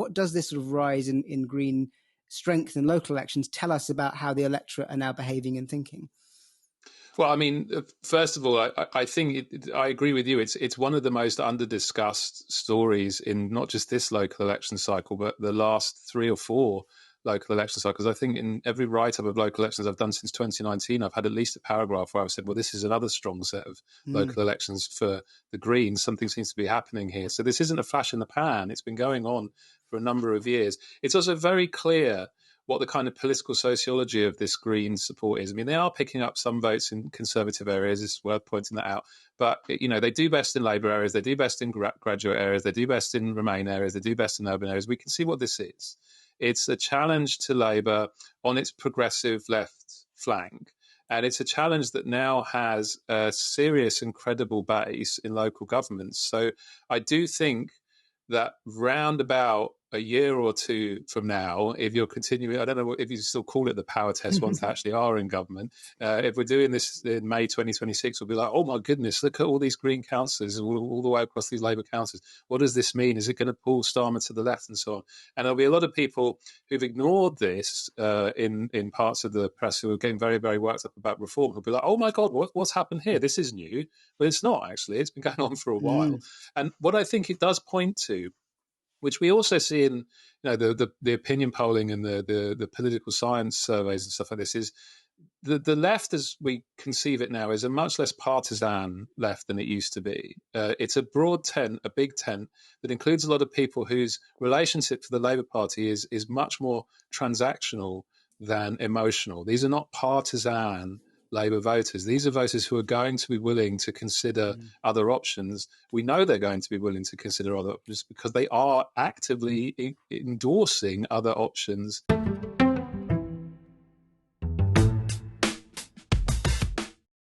what does this sort of rise in Green strength in local elections tell us about how the electorate are now behaving and thinking? Well, I mean, first of all, I think I agree with you. It's one of the most under-discussed stories in not just this local election cycle, but the last 3 or 4 local election cycles. I think in every write-up of local elections I've done since 2019, I've had at least a paragraph where I've said, well, this is another strong set of local elections for the Greens. Something seems to be happening here. So this isn't a flash in the pan. It's been going on for a number of years. It's also very clear what the kind of political sociology of this Green support is. I mean, they are picking up some votes in conservative areas, it's worth pointing that out. But, you know, they do best in Labour areas, they do best in graduate areas, they do best in Remain areas, they do best in urban areas. We can see what this is. It's a challenge to Labour on its progressive left flank. And it's a challenge that now has a serious and credible base in local governments. So I do think that round about a year or 2 from now, if you're continuing, I don't know if you still call it the power test once they actually are in government, if we're doing this in May 2026, we'll be like, oh my goodness, look at all these Green councillors all the way across these Labour councils. What does this mean? Is it going to pull Starmer to the left and so on? And there'll be a lot of people who've ignored this in parts of the press who are getting very, very worked up about reform. Who'll be like, oh my God, what's happened here? This is new. But it's not actually. It's been going on for a while. And what I think it does point to, which we also see in the opinion polling and the political science surveys and stuff like this, is the left as we conceive it now is a much less partisan left than it used to be. It's a broad tent, a big tent that includes a lot of people whose relationship to the Labour Party is much more transactional than emotional. These are not partisan Labour voters. These are voters who are going to be willing to consider other options. We know they're going to be willing to consider other options because they are actively endorsing other options.